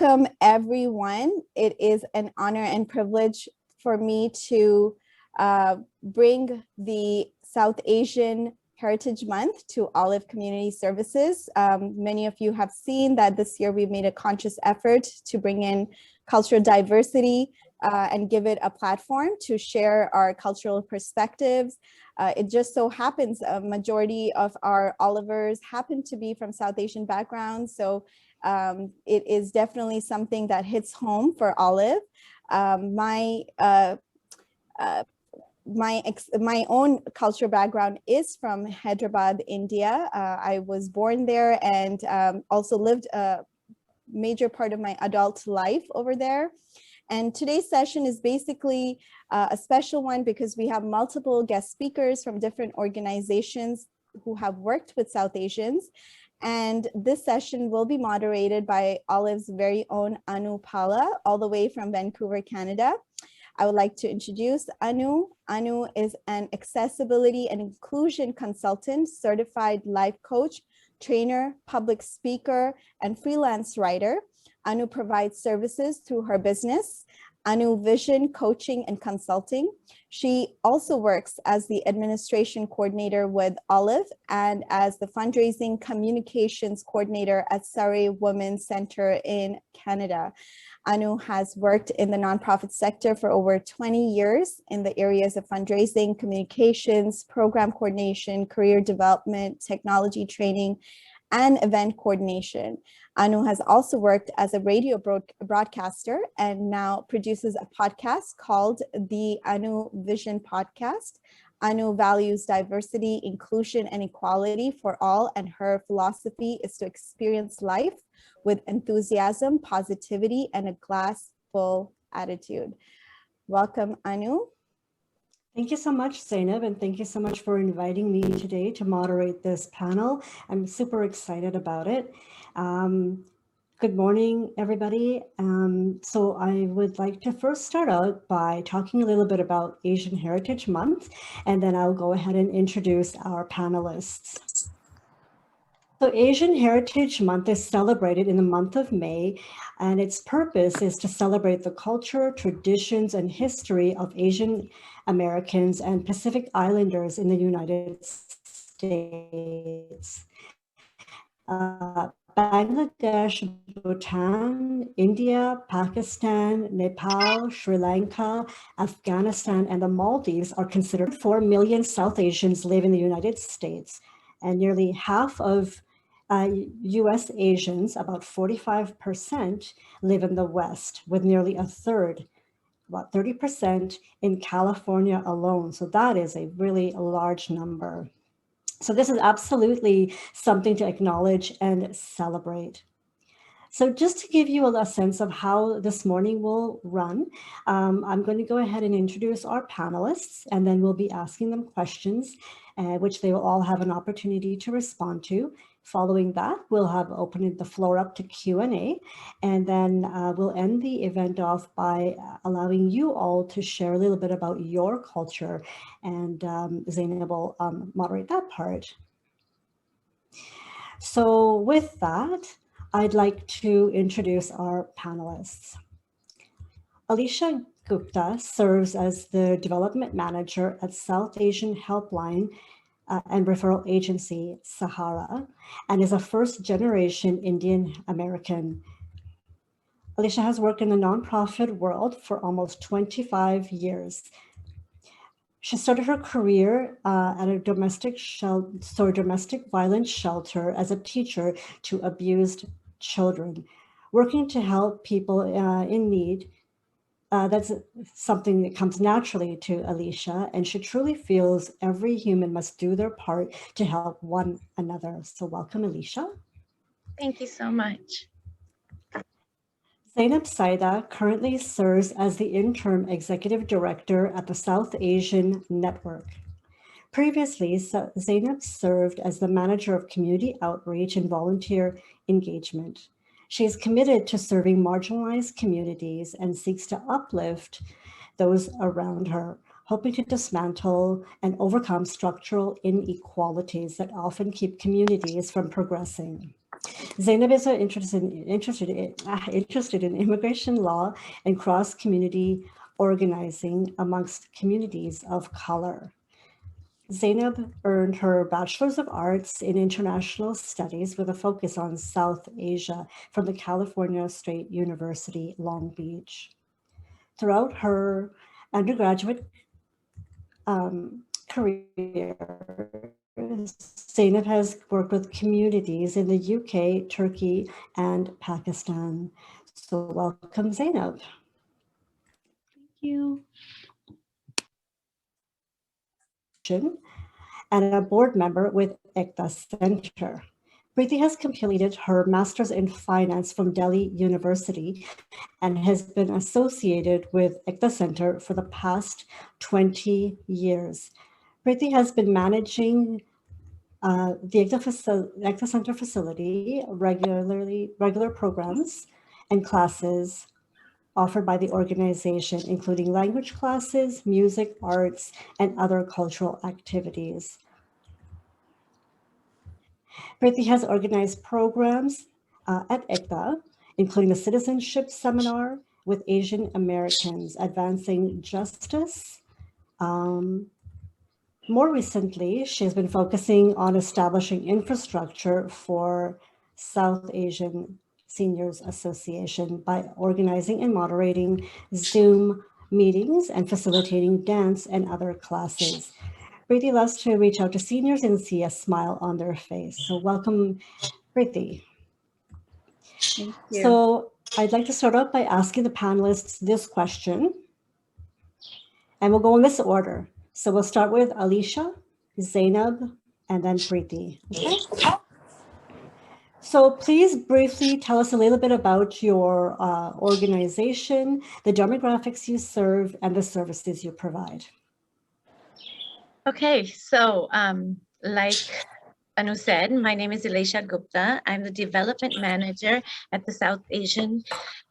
Welcome, everyone. It is an honor and privilege for me to bring the South Asian Heritage Month to Olive Community Services. Many of you have seen that this year we've made a conscious effort to bring in cultural diversity and give it a platform to share our cultural perspectives. It just so happens a majority of our Olivers happen to be from South Asian backgrounds. So it is definitely something that hits home for Olive. My own cultural background is from Hyderabad, India. I was born there and also lived a major part of my adult life over there. And today's session is basically a special one because we have multiple guest speakers from different organizations who have worked with South Asians. And this session will be moderated by Olive's very own Anu Pala, all the way from Vancouver, Canada. I would like to introduce Anu. Anu is an accessibility and inclusion consultant, certified life coach, trainer, public speaker, and freelance writer. Anu provides services through her business, Anu Vision Coaching and Consulting. She also works as the administration coordinator with Olive and as the fundraising communications coordinator at Surrey Women's Center in Canada. Anu has worked in the nonprofit sector for over 20 years in the areas of fundraising, communications, program coordination, career development, technology training, and event coordination. Anu has also worked as a radio broadcaster and now produces a podcast called the Anu Vision Podcast. Anu values diversity, inclusion, and equality for all, and her philosophy is to experience life with enthusiasm, positivity, and a glass full attitude. Welcome, Anu. Thank you so much, Zainab, and thank you so much for inviting me today to moderate this panel. I'm super excited about it. Good morning, everybody. So I would like to first start out by talking a little bit about Asian Heritage Month, and then I'll go ahead and introduce our panelists. So Asian Heritage Month is celebrated in the month of May, and its purpose is to celebrate the culture, traditions, and history of Asian Americans and Pacific Islanders in the United States. Bangladesh, Bhutan, India, Pakistan, Nepal, Sri Lanka, Afghanistan, and the Maldives are considered 4 million South Asians live in the United States, and nearly half of US Asians, about 45%, live in the West, with nearly a third, about 30%, in California alone. So that is a really large number. So this is absolutely something to acknowledge and celebrate. So just to give you a sense of how this morning will run, I'm going to go ahead and introduce our panelists, and then we'll be asking them questions, which they will all have an opportunity to respond to. Following that, we'll have opened the floor up to Q&A, and then we'll end the event off by allowing you all to share a little bit about your culture, and Zainab will moderate that part. So with that, I'd like to introduce our panelists. Alicia Gupta serves as the development manager at South Asian Helpline and referral agency, SAHARA, and is a first-generation Indian American. Alicia has worked in the nonprofit world for almost 25 years. She started her career at a domestic violence shelter as a teacher to abused children, working to help people in need. That's something that comes naturally to Alicia, and she truly feels every human must do their part to help one another. So welcome, Alicia. Thank you so much. Zainab Saida currently serves as the interim executive director at the South Asian Network. Previously, Zainab served as the manager of community outreach and volunteer engagement. She is committed to serving marginalized communities and seeks to uplift those around her, hoping to dismantle and overcome structural inequalities that often keep communities from progressing. Zainab is interested in immigration law and cross-community organizing amongst communities of color. Zainab earned her Bachelor's of Arts in International Studies with a focus on South Asia from the California State University, Long Beach. Throughout her undergraduate career, Zainab has worked with communities in the UK, Turkey, and Pakistan. So welcome, Zainab. Thank you. And a board member with Ekta Center. Preeti has completed her master's in finance from Delhi University and has been associated with Ekta Center for the past 20 years. Preeti has been managing the Ekta Center facility, regular programs and classes offered by the organization, including language classes, music, arts, and other cultural activities. Preeti has organized programs at Ekta, including a citizenship seminar with Asian Americans, advancing justice. More recently, she has been focusing on establishing infrastructure for South Asian Seniors Association by organizing and moderating Zoom meetings and facilitating dance and other classes. Preeti loves to reach out to seniors and see a smile on their face. So welcome, Preeti. Thank you. So I'd like to start out by asking the panelists this question, and we'll go in this order. So we'll start with Alicia, Zainab, and then Preeti. Okay? So please briefly tell us a little bit about your organization, the demographics you serve, and the services you provide. Okay, so like Anu said, my name is Alicia Gupta. I'm the development manager at the South Asian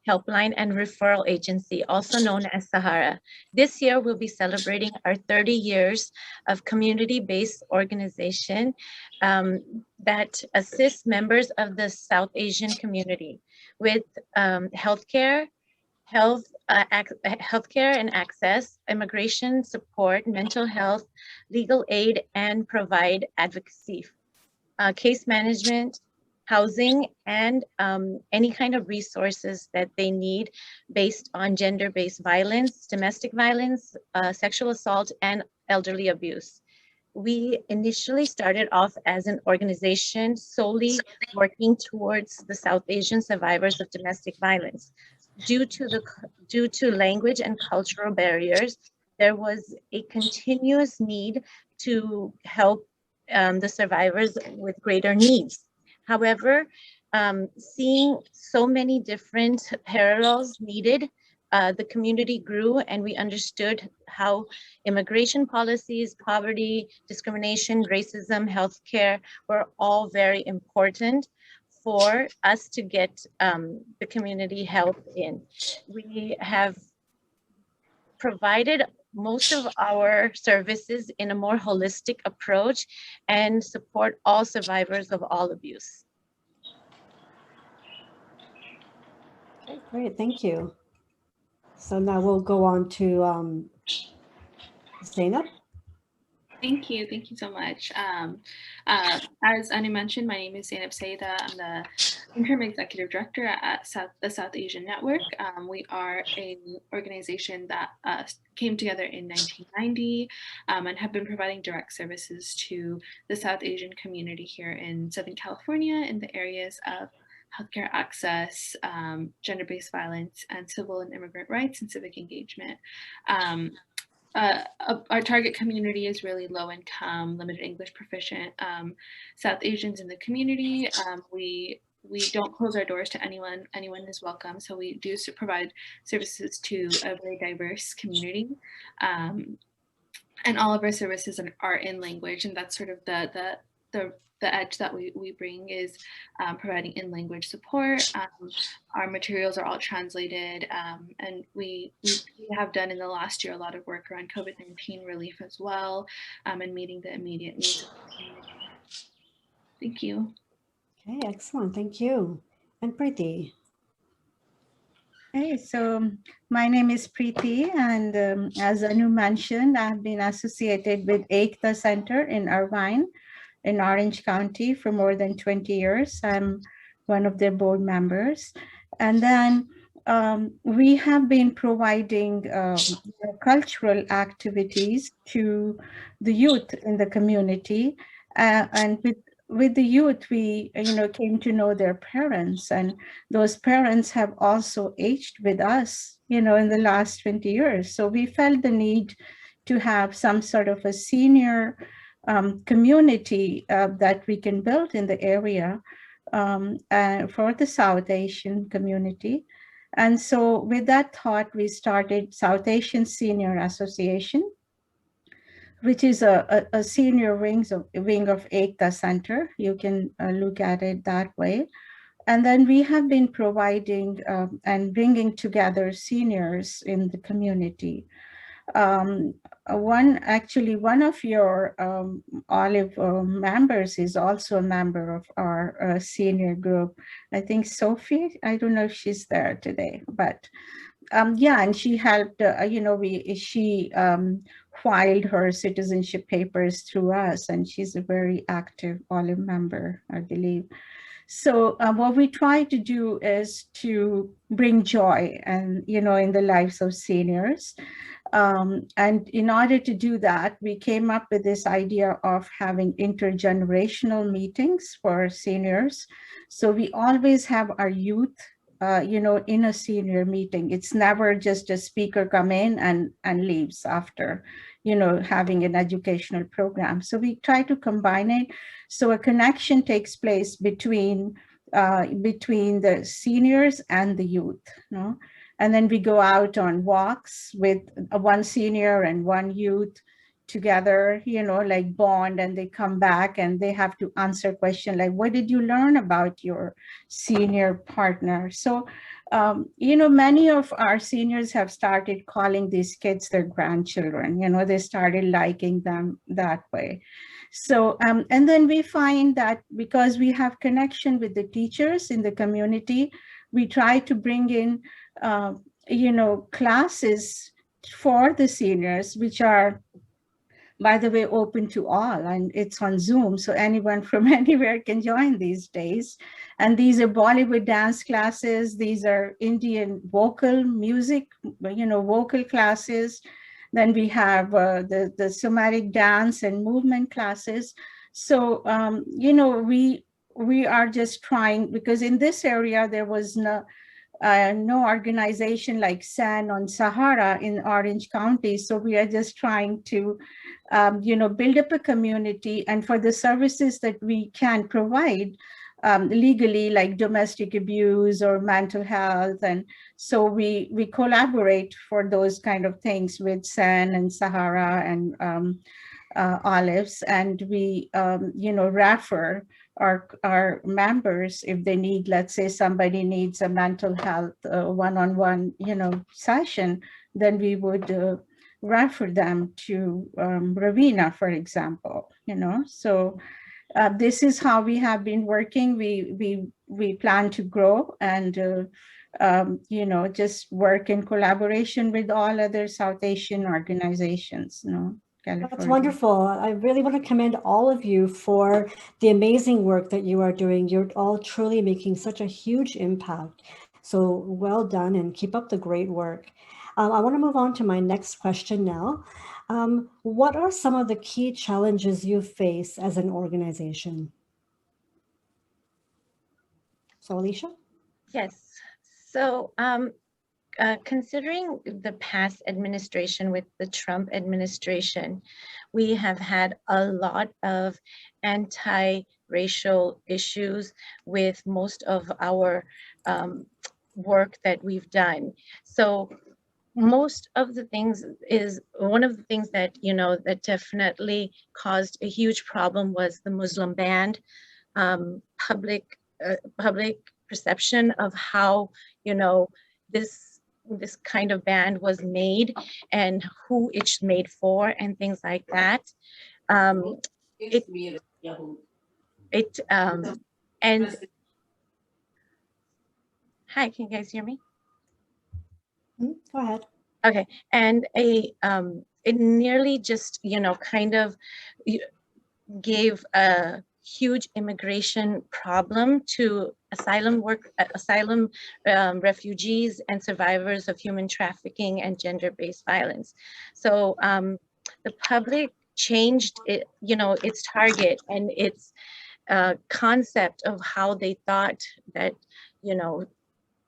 Helpline and Referral Agency, also known as SAHARA. This year, we'll be celebrating our 30 years of community-based organization that assists members of the South Asian community with healthcare and access, immigration support, mental health, legal aid, and provide advocacy, case management, housing, and any kind of resources that they need based on gender-based violence, domestic violence, sexual assault, and elderly abuse. We initially started off as an organization solely working towards the South Asian survivors of domestic violence. Due to language and cultural barriers, there was a continuous need to help the survivors with greater needs. However, seeing so many different parallels needed, the community grew and we understood how immigration policies, poverty, discrimination, racism, healthcare were all very important for us to get the community help in. We have provided most of our services in a more holistic approach and support all survivors of all abuse. Okay, great, thank you. So now we'll go on to Zainab. Thank you so much. As Anu mentioned, my name is Zainab Saida. I'm the interim executive director at the South Asian Network. We are an organization that came together in 1990 and have been providing direct services to the South Asian community here in Southern California in the areas of healthcare access, gender-based violence, and civil and immigrant rights and civic engagement. Our target community is really low income, limited English proficient South Asians in the community. We don't close our doors to anyone. Anyone is welcome. So we do provide services to a very diverse community. And all of our services are in language, and that's sort of the edge that we bring is providing in-language support. Our materials are all translated, and we have done in the last year a lot of work around COVID-19 relief as well, and meeting the immediate needs of the community. Thank you. Okay, excellent. Thank you. And Preeti. Hey, so my name is Preeti, and as Anu mentioned, I've been associated with Ekta Center in Irvine, in Orange County for more than 20 years. I'm one of their board members. And then we have been providing cultural activities to the youth in the community. And with the youth, we came to know their parents, and those parents have also aged with us, in the last 20 years. So we felt the need to have some sort of a senior community that we can build in the area for the South Asian community. And so with that thought, we started South Asian Senior Association, which is a senior wing of Ekta Center. You can look at it that way. And then we have been providing and bringing together seniors in the community. One of your Olive members is also a member of our senior group. I think Sophie, I don't know if she's there today, but yeah, and she helped, she filed her citizenship papers through us, and she's a very active Olive member, I believe. So what we try to do is to bring joy and, in the lives of seniors. And in order to do that, we came up with this idea of having intergenerational meetings for seniors. So we always have our youth, in a senior meeting. It's never just a speaker come in and leaves after, having an educational program. So we try to combine it. So a connection takes place between the seniors and the youth, And then we go out on walks with one senior and one youth together, like bond, and they come back and they have to answer questions like, what did you learn about your senior partner? So, many of our seniors have started calling these kids their grandchildren, they started liking them that way. So, and then we find that because we have connection with the teachers in the community, we try to bring in, classes for the seniors, which are, by the way, open to all, and it's on Zoom, so anyone from anywhere can join these days. And these are Bollywood dance classes, these are Indian vocal music, vocal classes. Then we have the somatic dance and movement classes. So, we are just trying, because in this area, there was no organization like SAN on SAHARA in Orange County. So we are just trying to, build up a community, and for the services that we can provide legally, like domestic abuse or mental health. And so we collaborate for those kind of things with SAN and SAHARA and Olives, and we, refer our members if they need, let's say somebody needs a mental health one-on-one, session, then we would refer them to Ravina, for example, So this is how we have been working. We plan to grow and, just work in collaboration with all other South Asian organizations, California. That's wonderful. I really want to commend all of you for the amazing work that you are doing. You're all truly making such a huge impact. So well done, and keep up the great work. I want to move on to my next question now. What are some of the key challenges you face as an organization? So Alicia? Yes. So considering the past administration with the Trump administration, we have had a lot of anti-racial issues with most of our work that we've done. So most of the things is, one of the things that, that definitely caused a huge problem was the Muslim ban, public perception of how, this kind of ban was made and who it's made for and things like that. And hi, can you guys hear me? Go ahead. Okay, and it nearly just, kind of gave a huge immigration problem to asylum refugees and survivors of human trafficking and gender-based violence. So the public changed its target and its concept of how they thought that,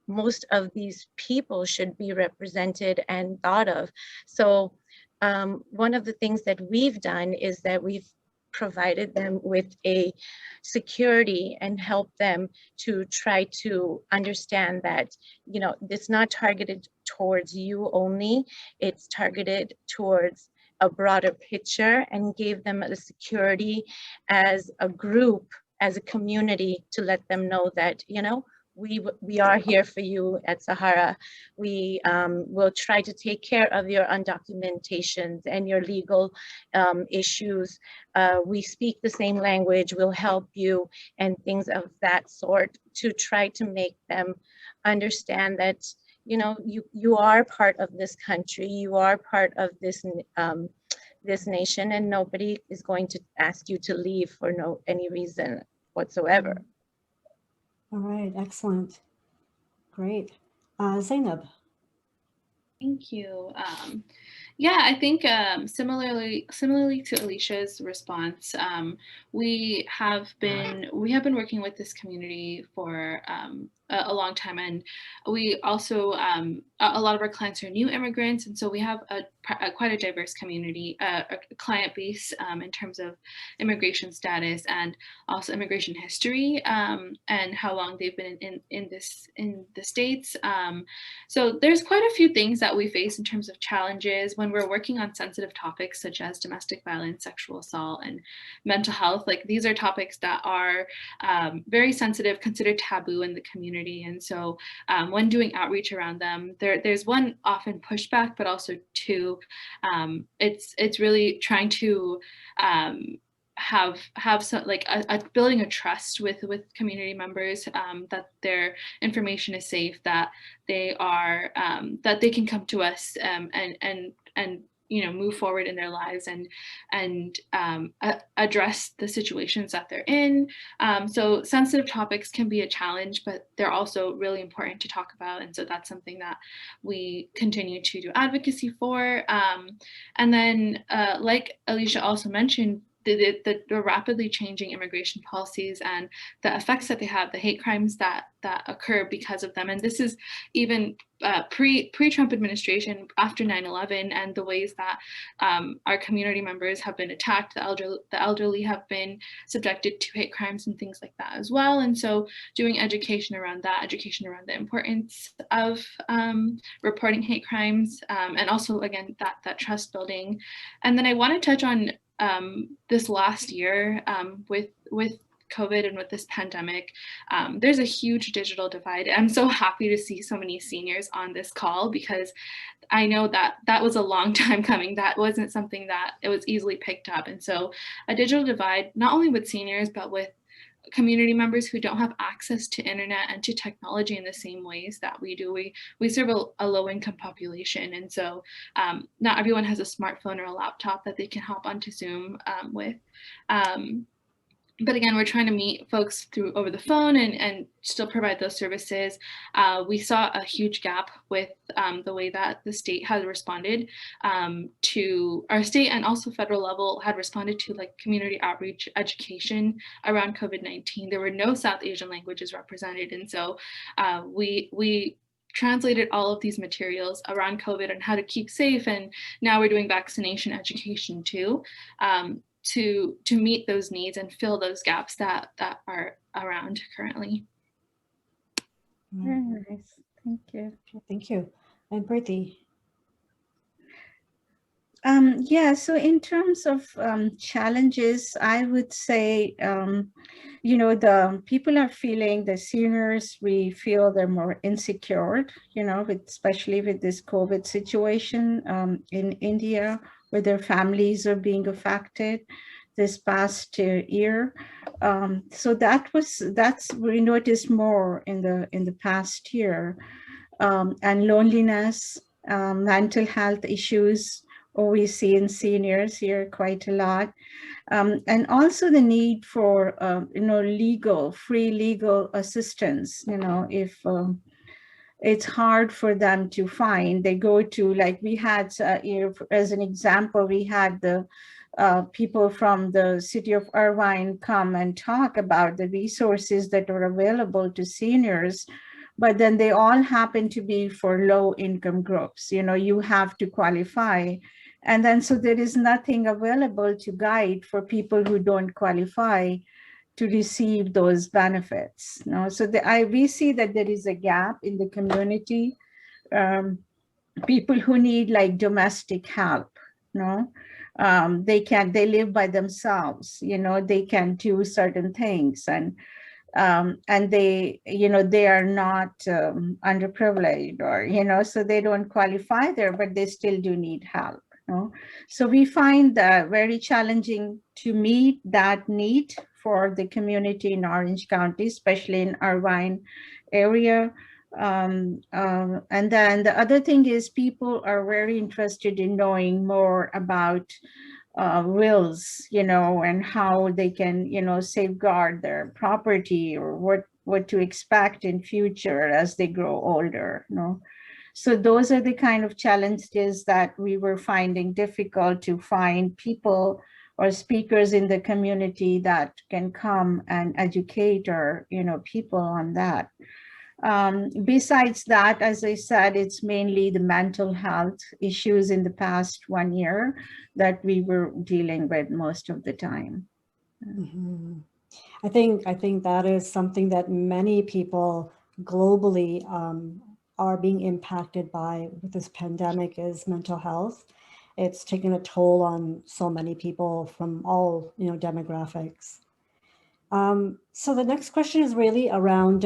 most of these people should be represented and thought of. So one of the things that we've done is that we've provided them with a security and help them to try to understand that, it's not targeted towards you only, it's targeted towards a broader picture, and gave them the security as a group, as a community, to let them know that, we are here for you at SAHARA. We will try to take care of your undocumentations and your legal issues. We speak the same language, we'll help you, and things of that sort, to try to make them understand that, you are part of this country, you are part of this this nation, and nobody is going to ask you to leave for any reason whatsoever. All right, excellent. Great. Zainab. Thank you. Yeah, I think similarly to Alicia's response, we have been working with this community for a long time, and we also a lot of our clients are new immigrants, and so we have quite a diverse community, a client base in terms of immigration status and also immigration history, and how long they've been in the States. So there's quite a few things that we face in terms of challenges when we're working on sensitive topics such as domestic violence, sexual assault, and mental health. Like, these are topics that are very sensitive, considered taboo in the community. And so when doing outreach around them, there's one, often pushback, but also two, it's really trying to have some, like, building a trust with community members, that their information is safe, that they are that they can come to us and move forward in their lives and address the situations that they're in. So sensitive topics can be a challenge, but they're also really important to talk about, and so that's something that we continue to do advocacy for. And then like Alicia also mentioned, the rapidly changing immigration policies and the effects that they have, the hate crimes that occur because of them. And this is even pre-Trump administration, after 9/11, and the ways that our community members have been attacked, the elderly have been subjected to hate crimes and things like that as well. And so doing education around that, education around the importance of reporting hate crimes, and also, again, that trust building. And then I want to touch on this last year, with COVID and with this pandemic, there's a huge digital divide. I'm so happy to see so many seniors on this call, because I know that was a long time coming. That wasn't something that it was easily picked up. And so a digital divide, not only with seniors, but with community members who don't have access to internet and to technology in the same ways that we do. We serve a low-income population, and so not everyone has a smartphone or a laptop that they can hop onto Zoom with. But again, we're trying to meet folks over the phone and still provide those services. We saw a huge gap with the way that the state has responded to, our state and also federal level had responded to, like, community outreach education around COVID-19. There were no South Asian languages represented. And so we translated all of these materials around COVID and how to keep safe. And now we're doing vaccination education too. To meet those needs and fill those gaps that are around currently. Very nice. Thank you. Thank you. And Preeti. Yeah, so in terms of challenges, I would say, the people are feeling, the seniors, we feel they're more insecure, especially with this COVID situation in India, where their families are being affected. this past year. So that's we noticed more in the past year, and loneliness, mental health issues. We see in seniors here quite a lot. And also the need for, free legal assistance. If it's hard for them to find, they go to, like we had, as an example, we had the people from the city of Irvine come and talk about the resources that are available to seniors, but then they all happen to be for low income groups. You have to qualify. And then so there is nothing available to guide for people who don't qualify to receive those benefits. So we see that there is a gap in the community. People who need like domestic help, they live by themselves, they can do certain things, and they are not underprivileged, or so they don't qualify there, but they still do need help. So we find that very challenging to meet that need for the community in Orange County, especially in Irvine area. And then the other thing is people are very interested in knowing more about wills, and how they can, safeguard their property, or what to expect in future as they grow older. So those are the kind of challenges that we were finding difficult to find people or speakers in the community that can come and educate our, people on that. Besides that, as I said, it's mainly the mental health issues in the past 1 year that we were dealing with most of the time. Mm-hmm. I think that is something that many people globally are being impacted by with this pandemic, is mental health. It's taken a toll on so many people from all demographics. So the next question is really around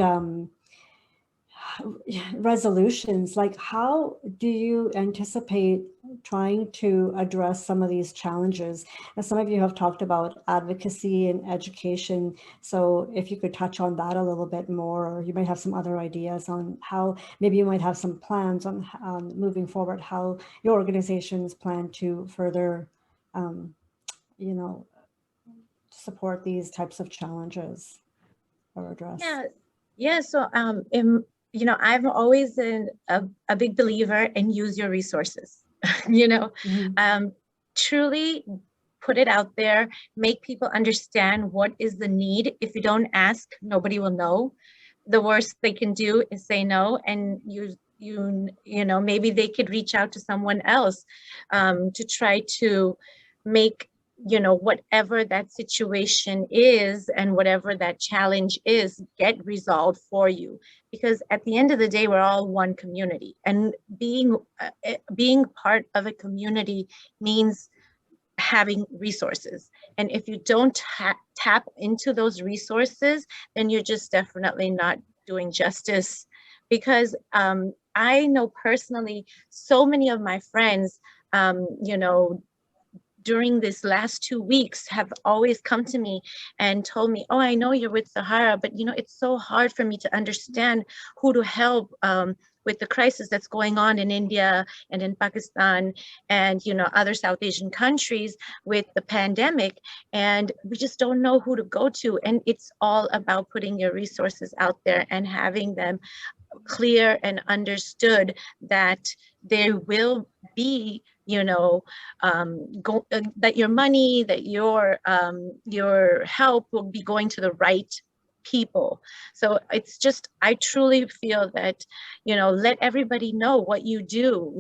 resolutions. Like, how do you anticipate trying to address some of these challenges? And some of you have talked about advocacy and education. So if you could touch on that a little bit more, or you might have some other ideas on how, maybe you might have some plans on moving forward, how your organizations plan to further, support these types of challenges or address. Yeah. So, I've always been a big believer in use your resources. Truly put it out there, make people understand what is the need. If you don't ask, nobody will know. The worst they can do is say no, and maybe they could reach out to someone else to try to make whatever that situation is and whatever that challenge is, get resolved for you. Because at the end of the day, we're all one community, and being part of a community means having resources. And if you don't tap into those resources, then you're just definitely not doing justice. Because I know personally, so many of my friends, during this last 2 weeks have always come to me and told me, oh, I know you're with SAHARA, but it's so hard for me to understand who to help with the crisis that's going on in India and in Pakistan and other South Asian countries with the pandemic, and we just don't know who to go to. And it's all about putting your resources out there and having them clear and understood that there will be that your money, that your help will be going to the right people. So it's just, I truly feel that let everybody know what you do,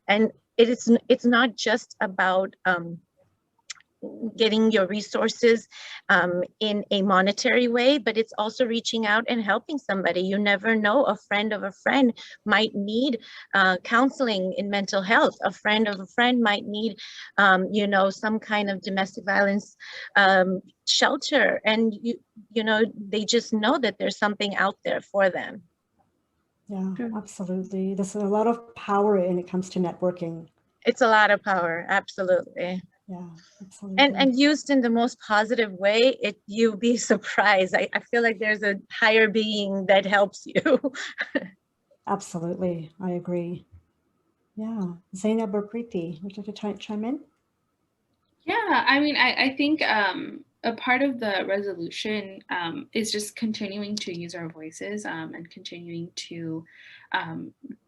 and it's not just about getting your resources in a monetary way, but it's also reaching out and helping somebody. You never know, a friend of a friend might need counseling in mental health. A friend of a friend might need, some kind of domestic violence shelter. And, they just know that there's something out there for them. Yeah, absolutely. There's a lot of power when it comes to networking. It's a lot of power, absolutely. Yeah, absolutely. And used in the most positive way, you'll be surprised. I feel like there's a higher being that helps you. Absolutely, I agree. Yeah, Zainab or Preeti, would you like to chime in? Yeah, I mean, I think a part of the resolution is just continuing to use our voices and continuing to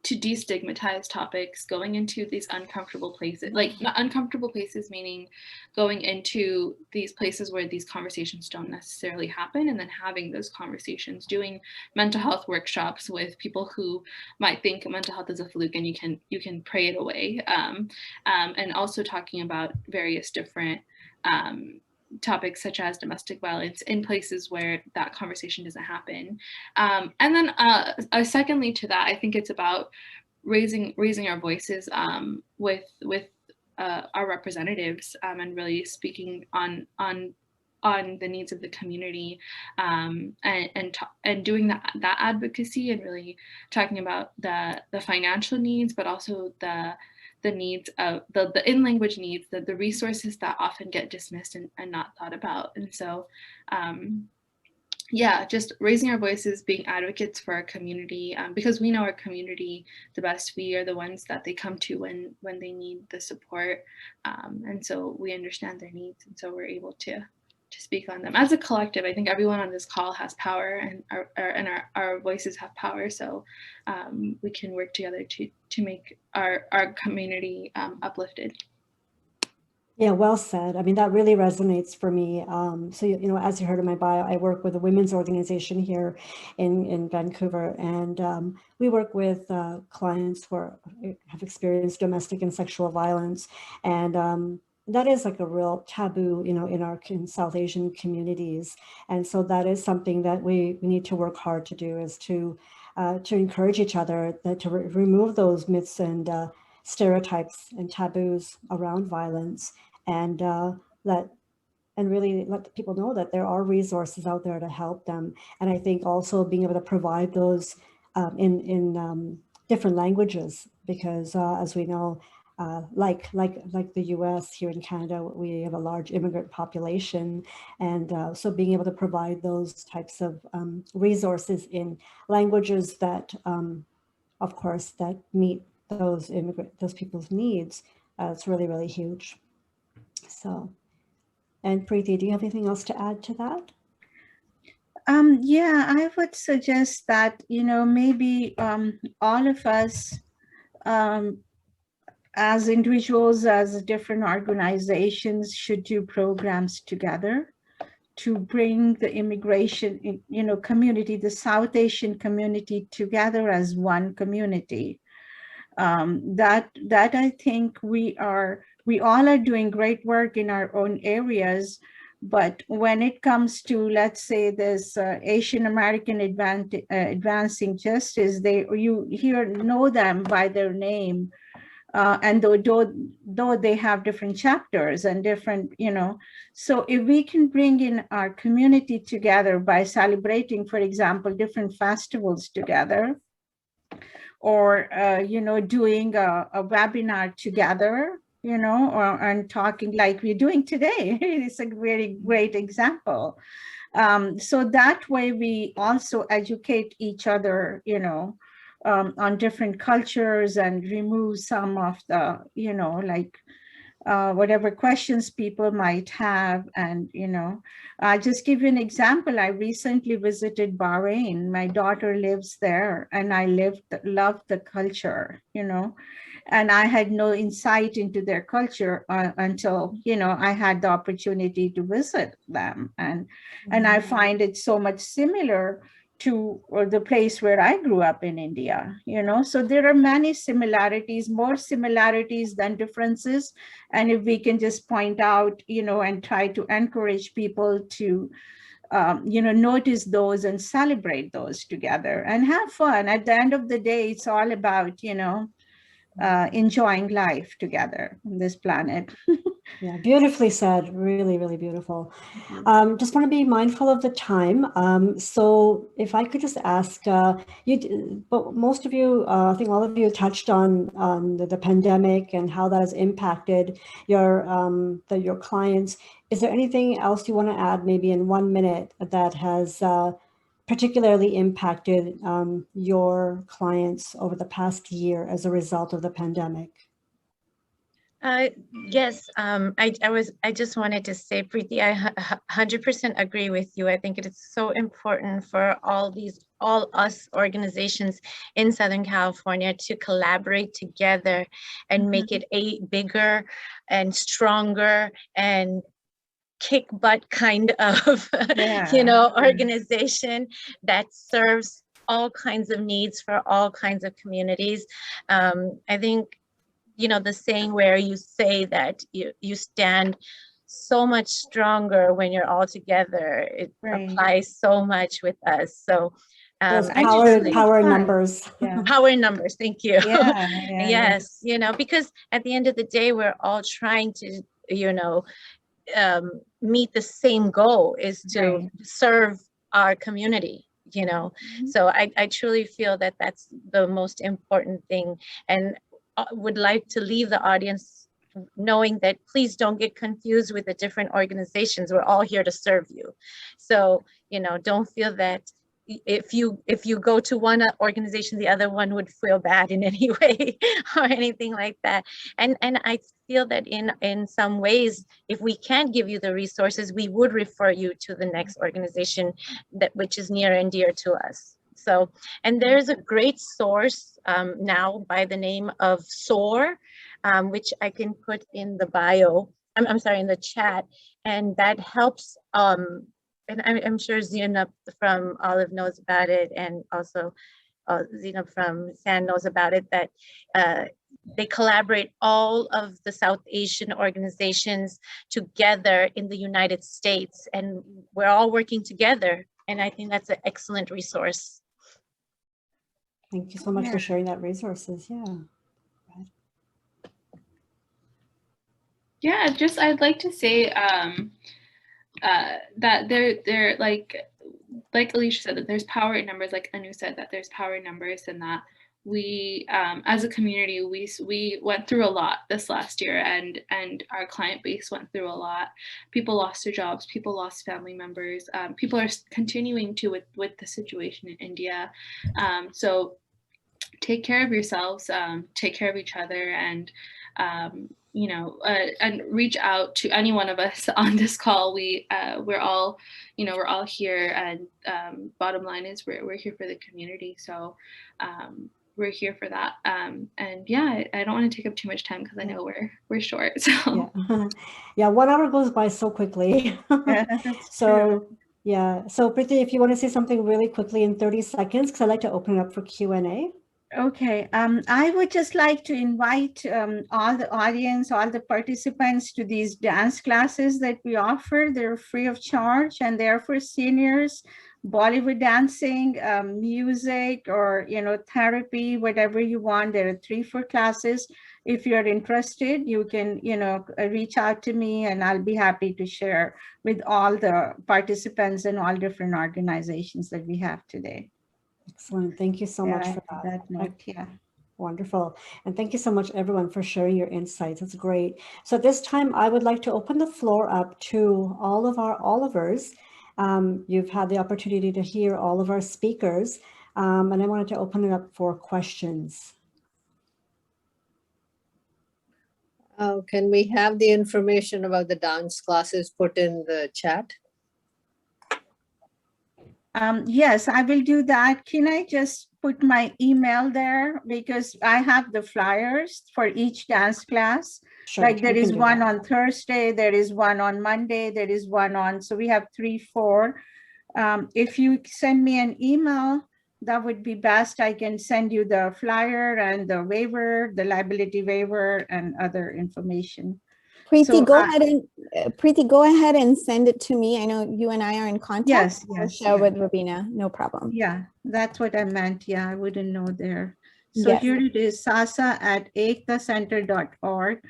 destigmatize topics, going into these uncomfortable places, like not uncomfortable places, meaning going into these places where these conversations don't necessarily happen, and then having those conversations, doing mental health workshops with people who might think mental health is a fluke and you can pray it away, and also talking about various different topics such as domestic violence in places where that conversation doesn't happen. And then secondly to that, I think it's about raising our voices with our representatives and really speaking on the needs of the community, and doing that advocacy, and really talking about the financial needs, but also the needs of the in-language needs, the resources that often get dismissed and not thought about. And so yeah, just raising our voices, being advocates for our community, because we know our community the best. We are the ones that they come to when they need the support, and so we understand their needs, and so we're able to speak on them as a collective. I think everyone on this call has power, and our voices have power, so we can work together to make our community uplifted. Yeah, well said. I mean, that really resonates for me. So, you know, as you heard in my bio, I work with a women's organization here in Vancouver, and we work with clients who have experienced domestic and sexual violence, and that is like a real taboo, you know, in South Asian communities. And so that is something that we need to work hard to do, is to encourage each other, to remove those myths and stereotypes and taboos around violence, and really let people know that there are resources out there to help them. And I think also being able to provide those in different languages, because as we know, like the US, here in Canada, we have a large immigrant population, and so being able to provide those types of resources in languages that, of course, that meet those people's needs, it's really, really huge. So, and Preeti, do you have anything else to add to that? Yeah, I would suggest that, you know, maybe all of us as individuals, as different organizations, should do programs together to bring the immigration, you know, community, the South Asian community together as one community. That I think we all are doing great work in our own areas, but when it comes to, let's say, this Asian American advancing justice, you know them by their name, and though they have different chapters and different, you know, so if we can bring in our community together by celebrating, for example, different festivals together, or you know, doing a webinar together, you know, and talking like we're doing today. It's a very great example. So that way we also educate each other, you know, on different cultures, and remove some of the, you know, like whatever questions people might have. And, you know, just give you an example. I recently visited Bahrain. My daughter lives there, and I loved the culture, you know, and I had no insight into their culture until, you know, I had the opportunity to visit them. And I find it so much similar to the place where I grew up in India, you know. So there are many similarities, more similarities than differences. And if we can just point out, you know, and try to encourage people to, you know, notice those and celebrate those together and have fun. At the end of the day, it's all about, you know, enjoying life together on this planet. Yeah, beautifully said. Really, really beautiful. Just want to be mindful of the time. So if I could just ask but most of you, I think all of you touched on the pandemic and how that has impacted your clients. Is there anything else you want to add, maybe in 1 minute, that has particularly impacted your clients over the past year as a result of the pandemic? Yes, I just wanted to say, Preeti, I 100% agree with you. I think it is so important for all us organizations in Southern California to collaborate together and make it a bigger and stronger and kick butt kind of, organization that serves all kinds of needs for all kinds of communities. I think, the saying where you say that you stand so much stronger when you're all together, it applies so much with us. So those power numbers. Power numbers, thank you. Yeah, Yes, because at the end of the day, we're all trying to, meet the same goal, is to serve our community. So I truly feel that that's the most important thing, and would like to leave the audience knowing that please don't get confused with the different organizations. We're all here to serve you. So, don't feel that if you go to one organization, the other one would feel bad in any way or anything like that. And I feel that in some ways, if we can't give you the resources, we would refer you to the next organization which is near and dear to us. So, and there's a great source now by the name of SOAR, which I can put in the bio. I'm sorry, in the chat, and that helps. And I'm sure Zainab from Olive knows about it, and also Zainab from SAN knows about it, that they collaborate all of the South Asian organizations together in the United States, and we're all working together. And I think that's an excellent resource. Thank you so much for sharing that resources. Yeah, I'd like to say that they're like Alicia said, that there's power in numbers, like Anu said, that there's power in numbers, and that we as a community, we went through a lot this last year, and our client base went through a lot. People lost their jobs, people lost family members, people are continuing to with the situation in India. So take care of yourselves, take care of each other, and and reach out to any one of us on this call. We're all here, and bottom line is we're here for the community. So we're here for that. And yeah, I don't want to take up too much time because I know we're short. So yeah, 1 hour goes by so quickly. So yeah, so Preeti, if you want to say something really quickly in 30 seconds, because I'd like to open it up for Q&A. Okay, I would just like to invite all the audience, all the participants to these dance classes that we offer. They're free of charge, and they're for seniors, Bollywood dancing, music, or therapy, whatever you want. There are 3-4 classes. If you're interested, you can reach out to me, and I'll be happy to share with all the participants and all different organizations that we have today. Excellent. Thank you so much for that. Wonderful. And thank you so much, everyone, for sharing your insights. It's great. So at this time, I would like to open the floor up to all of our Olivers. You've had the opportunity to hear all of our speakers, and I wanted to open it up for questions. Can we have the information about the dance classes put in the chat? Yes, I will do that. Can I just put my email there? Because I have the flyers for each dance class. Sure, like there is one on Thursday, there is one on Monday, there is one on, so we have 3, 4. If you send me an email, that would be best. I can send you the flyer and the waiver, the liability waiver, and other information. Preeti, so, go ahead and send it to me. I know you and I are in contact. Yes, I'll share with Rubina, no problem. Yeah, that's what I meant. Yeah, I wouldn't know there. So here it is, sasa@ektacenter.org.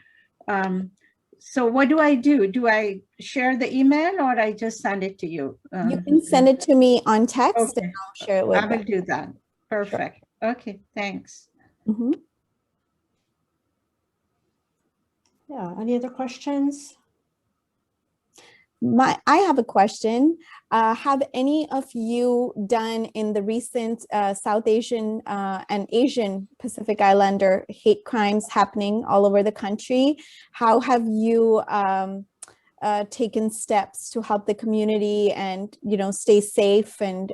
So what do I do? Do I share the email or I just send it to you? You can send it to me on text and Okay. I'll share it with I will them. do that. Perfect. Okay, thanks. Mhm. Yeah, any other questions? I have a question. Have any of you done in the recent South Asian and Asian Pacific Islander hate crimes happening all over the country? How have you taken steps to help the community and, stay safe and,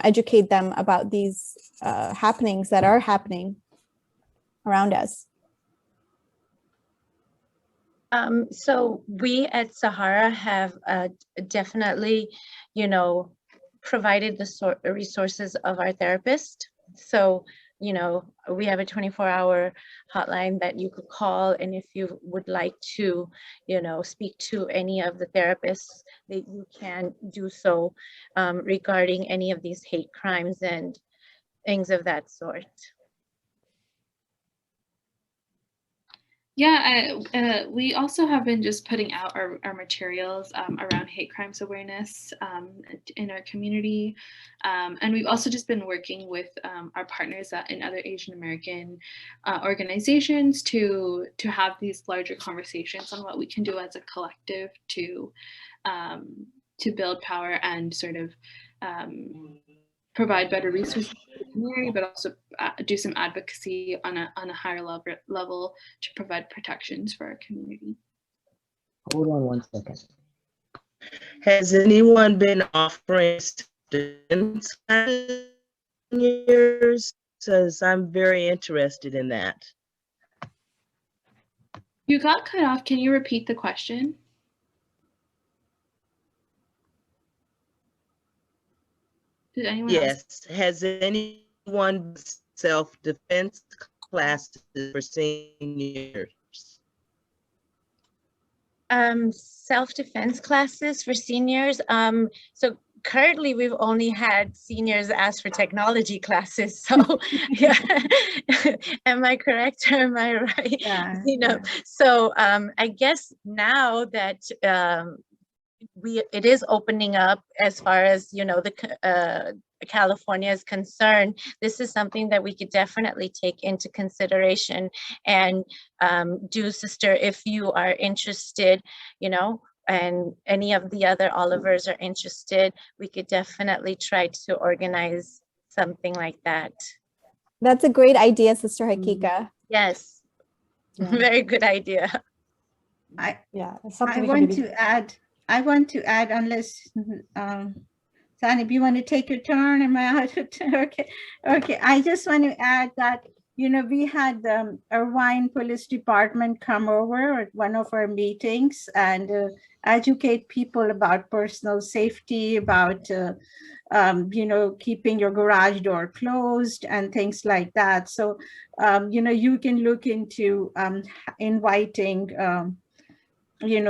educate them about these happenings that are happening around us? So we at SAHARA have definitely, provided the resources of our therapist. So, we have a 24-hour hotline that you could call. And if you would like to, speak to any of the therapists, that you can do so regarding any of these hate crimes and things of that sort. Yeah, we also have been just putting out our materials around hate crimes awareness in our community. And we've also just been working with our partners in other Asian American organizations to have these larger conversations on what we can do as a collective to build power and sort of provide better resources for the community, but also do some advocacy on a higher level to provide protections for our community. Hold on one second. Has anyone been offering students years? Because I'm very interested in that. You got cut off. Can you repeat the question? Did anyone else? Yes. Has anyone self-defense classes for seniors? Self-defense classes for seniors. So currently we've only had seniors ask for technology classes. So yeah, am I correct or am I right? Yeah, So I guess now that it is opening up as far as, California is concerned, this is something that we could definitely take into consideration and do, sister, if you are interested, and any of the other Olivers are interested, we could definitely try to organize something like that. That's a great idea, Sister Hakika. Yes, Yeah. very good idea. I want to add, unless Sani, if you want to take your turn, am I out of turn? Okay. I just want to add that, we had the Irvine Police Department come over at one of our meetings and educate people about personal safety, about, keeping your garage door closed and things like that. So, you can look into inviting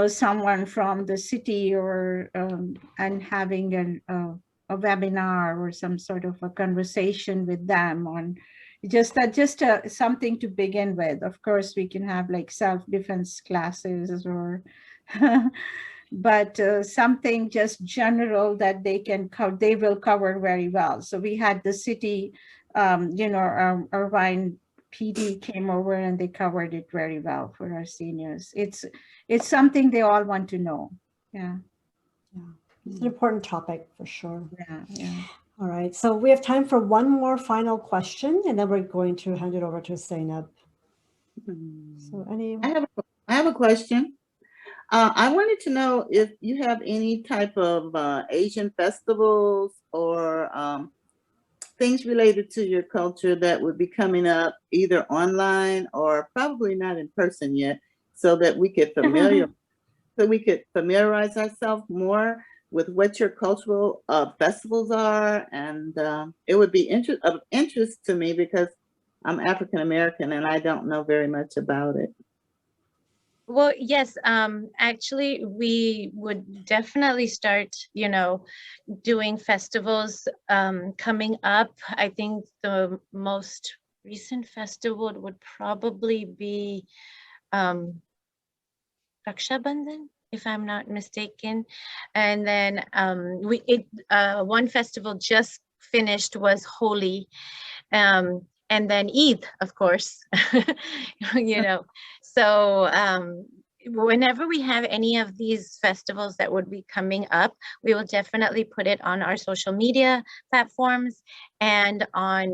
someone from the city or and having a webinar or some sort of a conversation with them on just something to begin with. Of course, we can have like self-defense classes or but something just general that they will cover very well. So we had the city, Irvine PD came over and they covered it very well for our seniors. It's something they all want to know. Yeah. It's an important topic for sure. Yeah. All right. So we have time for one more final question, and then we're going to hand it over to Zainab. So I have a question. I wanted to know if you have any type of Asian festivals or things related to your culture that would be coming up either online or probably not in person yet, so that we could familiarize ourselves more with what your cultural festivals are. And it would be of interest to me because I'm African American and I don't know very much about it. Well, yes, actually, we would definitely start, doing festivals coming up. I think the most recent festival would probably be Raksha Bandhan, if I'm not mistaken. And then one festival just finished was Holi, and then Eid, of course. You know, so whenever we have any of these festivals that would be coming up, we will definitely put it on our social media platforms and on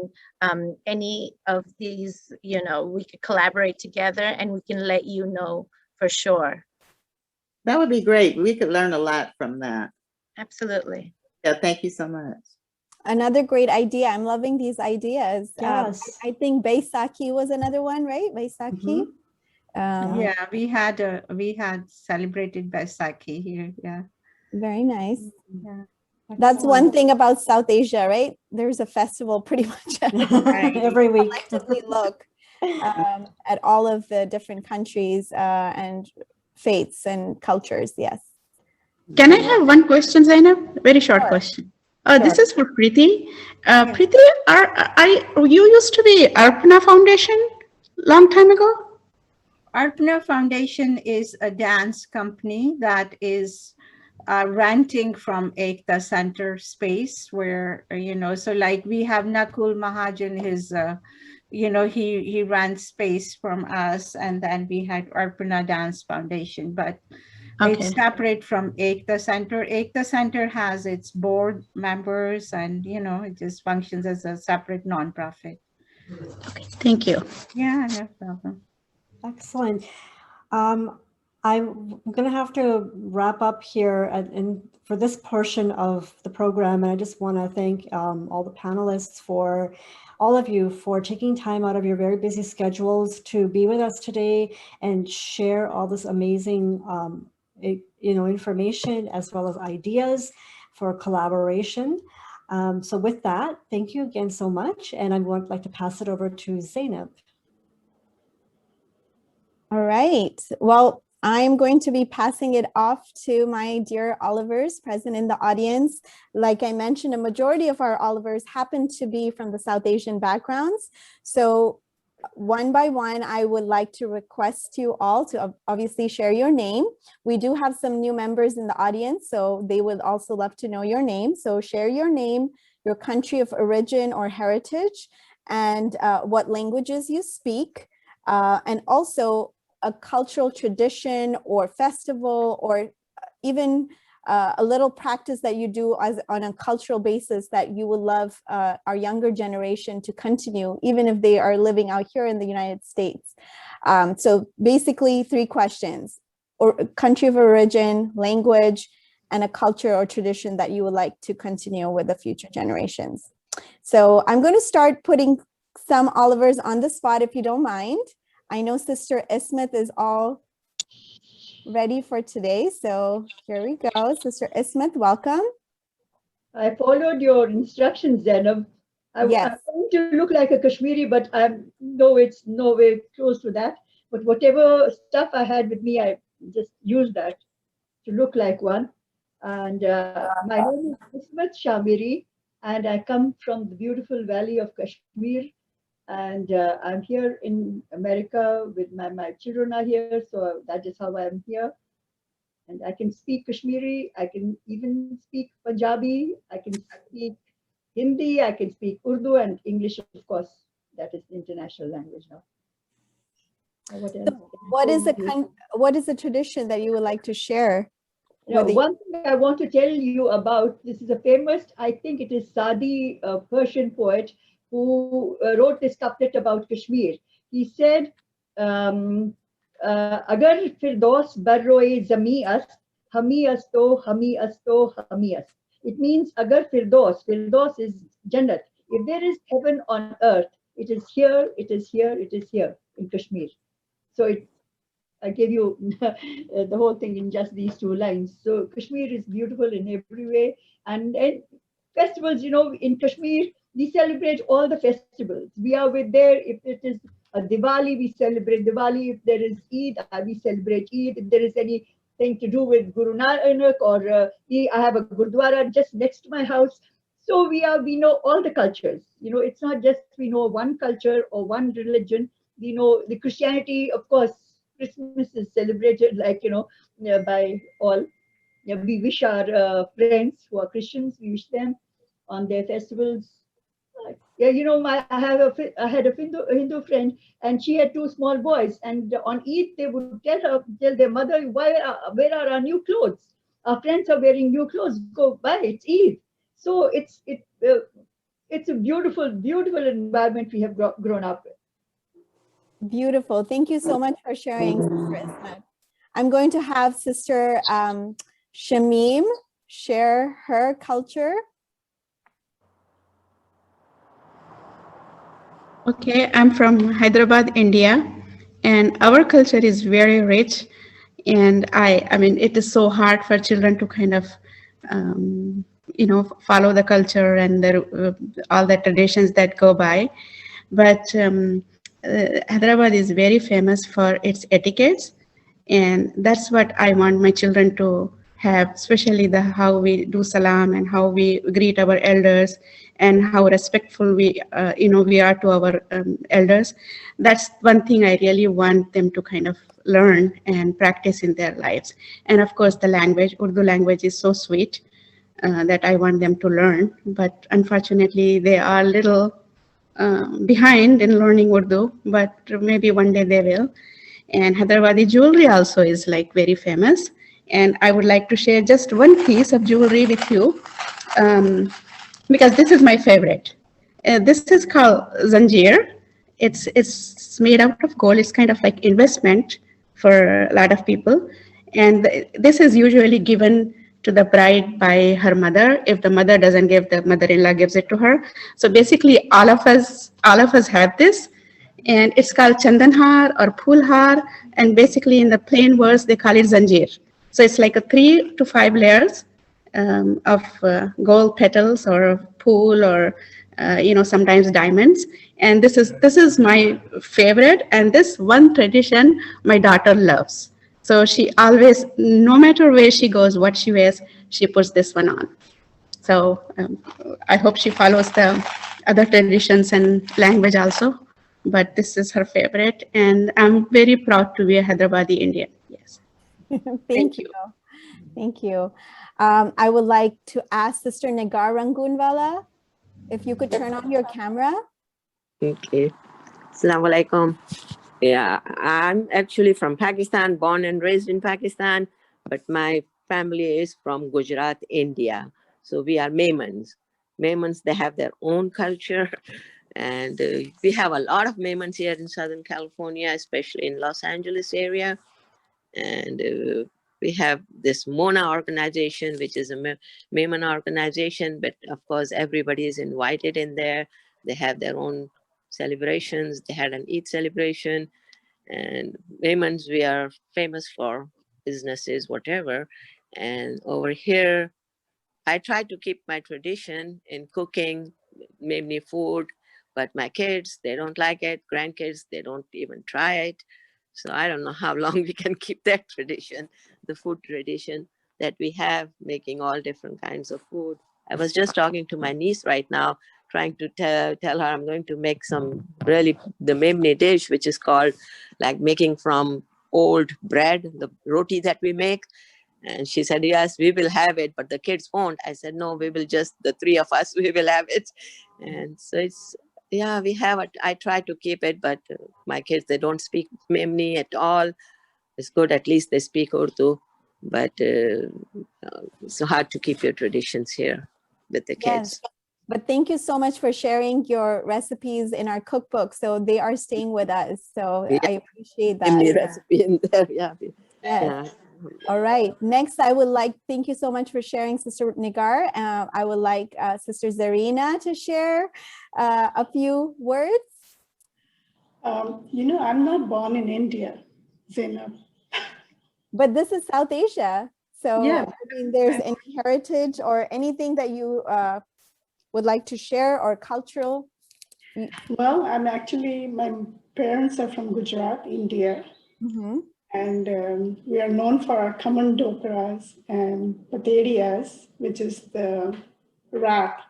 any of these, you know, we could collaborate together and we can let you know for sure. That would be great. We could learn a lot from that. Absolutely. Yeah, thank you so much. Another great idea. I'm loving these ideas. Yes. I think Baisakhi was another one, right? Baisakhi. Yeah, we had celebrated Baisakhi here. Yeah. Very nice. Yeah. That's one thing about South Asia, right? There's a festival pretty much every week. Collectively look at all of the different countries and faiths and cultures. Yes. Can I have one question, Zainab? Very short question. This is for Preeti. Preeti, you used to be Arpana Foundation long time ago? Arpana Foundation is a dance company that is renting from Ekta Center space where, you know, so like we have Nakul Mahajan, his, you know, he runs space from us, and then we had Arpana Dance Foundation, but it's separate from Ekta Center. Ekta Center has its board members and, you know, it just functions as a separate nonprofit. Okay, thank you. Yeah, no problem. Excellent. I'm going to have to wrap up here and for this portion of the program. And I just want to thank all the panelists for all of you for taking time out of your very busy schedules to be with us today and share all this amazing information as well as ideas for collaboration. So with that, thank you again so much. And I would like to pass it over to Zainab. All right. Well, I'm going to be passing it off to my dear Olivers present in the audience. Like I mentioned, a majority of our Olivers happen to be from the South Asian backgrounds. So one by one, I would like to request you all to obviously share your name. We do have some new members in the audience, so they would also love to know your name. So share your name, your country of origin or heritage, and what languages you speak, and also a cultural tradition or festival, or even a little practice that you do on a cultural basis that you would love our younger generation to continue, even if they are living out here in the United States. So basically 3 questions: or country of origin, language, and a culture or tradition that you would like to continue with the future generations. So I'm going to start putting some Olivers on the spot, if you don't mind. I know Sister Ismet is all ready for today. So here we go. Sister Ismet, welcome. I followed your instructions, Zainab. Yes. I'm going to look like a Kashmiri, but it's no way close to that. But whatever stuff I had with me, I just used that to look like one. And my name is Ismet Shamiri, and I come from the beautiful valley of Kashmir. And I'm here in America with my children are here, so that is how I'm here. And I can speak Kashmiri, I can even speak Punjabi, I can speak Hindi, I can speak Urdu and English, of course. That is international language now. What is the tradition that you would like to share? One thing I want to tell you about, this is a famous, I think it is Sadi, a Persian poet, who wrote this couplet about Kashmir. He said, Agar firdos barroe zami ast, hami asto, hami asto, hami ast. It means Agar firdos is Jannat. If there is heaven on earth, it is here, it is here, it is here in Kashmir. So I gave you the whole thing in just these 2 lines. So Kashmir is beautiful in every way. And festivals, in Kashmir, we celebrate all the festivals. We are there. If it is a Diwali, we celebrate Diwali. If there is Eid, we celebrate Eid. If there is anything to do with Guru Nanak, or I have a Gurdwara just next to my house. So we know all the cultures. It's not just we know one culture or one religion. We know the Christianity, of course, Christmas is celebrated like, by all. Yeah, we wish our friends who are Christians, we wish them on their festivals. Yeah, I had a Hindu friend, and she had two small boys, and on Eid they would tell their mother, where are our new clothes? Our friends are wearing new clothes. Go buy. It's Eid. So it's a beautiful environment we have grown up with. Beautiful. Thank you so much for sharing, Sister Ismet. I'm going to have Sister Shamim share her culture. Okay, I'm from Hyderabad, India, and our culture is very rich. And I mean, it is so hard for children to kind of, follow the culture and all the traditions that go by. But Hyderabad is very famous for its etiquettes, and that's what I want my children to have, especially how we do salam and how we greet our elders and how respectful we are to our elders. That's one thing I really want them to kind of learn and practice in their lives. And of course, the language, Urdu language, is so sweet that I want them to learn. But unfortunately, they are a little behind in learning Urdu, but maybe one day they will. And Hyderabadi Jewelry also is like very famous. And I would like to share just one piece of jewelry with you because this is my favorite. This is called Zanjeer. It's made out of gold. It's kind of like investment for a lot of people. And this is usually given to the bride by her mother. If the mother doesn't give, the mother-in-law gives it to her. So basically all of us have this. And it's called chandanhar or pulhar, and basically in the plain words they call it zanjeer. So it's like a 3 to 5 layers of gold petals or pool or sometimes diamonds. And this is my favorite, and this one tradition my daughter loves. So she always, no matter where she goes, what she wears, she puts this one on. So I hope she follows the other traditions and language also. But this is her favorite, and I'm very proud to be a Hyderabadi Indian. Yes. Thank you. Thank you. I would like to ask Sister Nagar Rangunwala if you could turn on your camera. Okay. Assalamu alaikum. Yeah, I'm actually from Pakistan, born and raised in Pakistan, but my family is from Gujarat, India. So we are Maimans. Maimans, they have their own culture. And we have a lot of Maimans here in Southern California, especially in Los Angeles area. And we have this Mona organization, which is a Maiman organization, but of course everybody is invited in there. They have their own celebrations. They had an Eid celebration. And Maimans, we are famous for businesses, whatever. And over here, I try to keep my tradition in cooking, mainly food, but my kids, they don't like it. Grandkids, they don't even try it. So I don't know how long we can keep that tradition, the food tradition that we have, making all different kinds of food. I was just talking to my niece right now, trying to tell her I'm going to make some really, the Memni dish, which is called like making from old bread, the roti that we make. And she said, yes, we will have it, but the kids won't. I said, no, we will just, the 3 of us, we will have it. And so it's, yeah, we have it. I try to keep it, but my kids, they don't speak Memni at all. It's good, at least they speak Urdu, but it's hard to keep your traditions here with the kids. Yes. But thank you so much for sharing your recipes in our cookbook. So they are staying with us. So Yeah. I appreciate that. Memni recipe in there, yeah. Yes. Yeah. All right. Next, I would like, thank you so much for sharing, Sister Nigar. I would like Sister Zarina to share a few words. I'm not born in India, Zainab. But this is South Asia. So, Yeah. I mean, there's any heritage or anything that you would like to share or cultural? Well, my parents are from Gujarat, India. Mm-hmm. And we are known for our khaman dokras and patedias, which is the wrap.